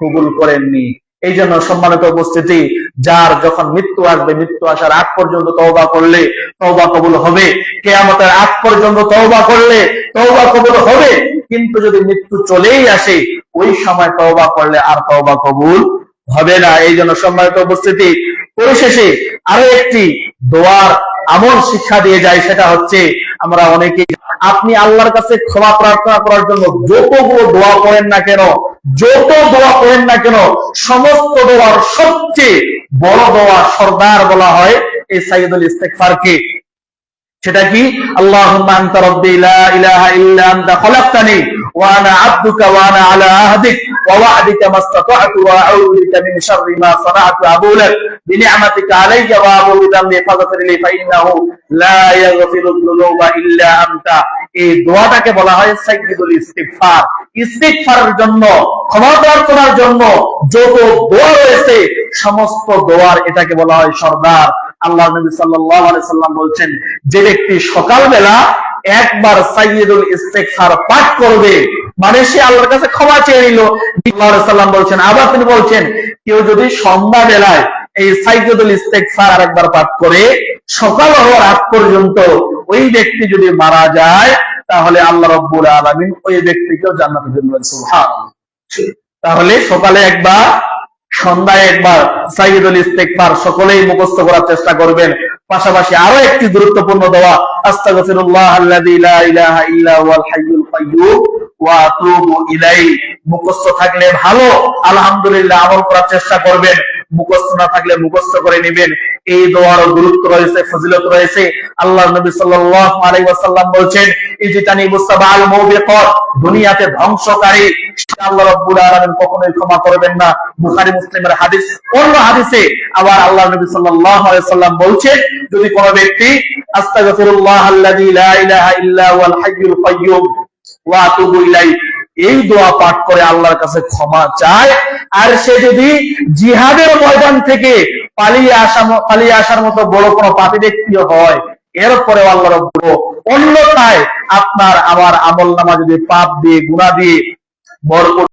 কবুল করেননি। এই জন্য সম্মানিত উপস্থিতি, যার যখন মৃত্যু আসবে, মৃত্যু আসার আগ পর্যন্ত তওবা করলে তওবা কবুল হবে, কিয়ামতের আগ পর্যন্ত তওবা করলে তওবা কবুল হবে। কিন্তু যদি মৃত্যু চলেই আসে, ওই সময় তওবা করলে আর তওবা কবুল হবে না। এই জন্য সম্মানিত উপস্থিতি, পরিশেষে আরো একটি দোয়ার আমল শিক্ষা দিয়ে যায়, সেটা হচ্ছে আমরা অনেকেই, আপনি আল্লাহর কাছে ক্ষমা প্রার্থনা করার জন্য যতগুলো দোয়া করেন না কেন, যত দোয়া করেন না কেন, সমস্ত দোয়ার সবচেয়ে বড় দোয়া, সরদার বলা হয় এই সাইয়্যিদুল ইস্তিগফারকে। সেটা কি? আল্লাহুম্মা আনতা রাব্বি লা ইলাহা ইল্লা আনতা খলাকতানি ওয়া আনা আবদুকা ওয়া আনা আলা আহদিক ওয়া ওয়া'দিকা মাসতাতা'তু ওয়া আউযু বিকা মিন শাররি মা সানা'তু আবু লাক বিনি'মাতিকা আলাইয়া ওয়া আবু বিযামবি ফাগফির লি ফাইন্নাহু লা ইয়াগফিরুয যুনুবা ইল্লা আনতা। এই দোয়াটাকে বলা হয় সাইয়্যিদুল ইস্তিগফার। ইস্তিগফারের জন্য, ক্ষমা প্রার্থনার জন্য যত দোয়া রয়েছে, সমস্ত দোয়ার এটাকে বলা হয় সরদার। আল্লাহ নবী সাল্লাল্লাহু আলাইহি সাল্লাম বলছেন, যে ব্যক্তি সকালবেলা একবার সাইয়্যিদুল ইস্তিগফার পাঠ করবে, মানে সে আল্লাহর কাছে ক্ষমা চেয়ে নিল। সাল্লাল্লাহু আলাইহি সাল্লাম বলছেন, আবার তিনি বলছেন, কেউ যদি সন্ধ্যা বেলায় এই সাইয়্যিদুল ইস্তিগফার আরেকবার পাঠ করে সকাল হওয়ার আগ পর্যন্ত, ওই ব্যক্তি যদি মারা যায়, তাহলে আল্লাহ রাব্বুল আলামিন ওই ব্যক্তিকেও জান্নাতে দিবেন। সুবহানাল্লাহ। তাহলে সকালে একবার, সন্ধ্যায় একবার সাইয়্যিদুল ইস্তিগফার সকলেই মুখস্থ করার চেষ্টা করবেন। পাশাপাশি আরো একটি গুরুত্বপূর্ণ দোয়া, আস্তাগফিরুল্লাহাল্লাযী লা ইলাহা ইল্লা হুয়াল হাইয়ুল কাইয়্যুম ওয়া আতুবু ইলাইহি। মুখস্থ থাকলে ভালো, আলহামদুলিল্লাহ, আমল করার চেষ্টা করবেন। মুখস্থ না থাকলে মুখস্থ করে নেবেন। এই দোয়ারও গুরুত্ব রয়েছে, ফজিলত রয়েছে। আল্লাহর নবী সাল্লাল্লাহু আলাইহি ওয়াসাল্লাম বলেছেন, ইজতানিবুস সাবাল মুবিকাত, দুনিয়াতে ধ্বংসকারী আল্লাহ রাব্বুল আলামিন কখনোই ক্ষমা করবেন না। বুখারী মুসলিমের হাদিস। অন্য হাদিসে আবার আল্লাহর নবী সাল্লাল্লাহু আলাইহি ওয়াসাল্লাম বলছেন, যদি কোনো ব্যক্তি আস্তাগফিরুল্লাহাল্লাযী লা ইলাহা ইল্লা হুয়াল হাইয়ুল কাইয়্যুম ওয়া আতুবু ইলাইহি, এই দোয়া পাঠ করে আল্লাহর কাছে ক্ষমা চায়, আর সে যদি জিহাদের ময়দান থেকে পালিয়ে আসার মতো বড় কোনো পাপী ব্যক্তি হয়, এরপরেও আল্লাহ রাব্বুল, অন্যথায় আপনার আমার আমলনামা যদি পাপ দিয়ে, গুনাহ দিয়ে ভরপুর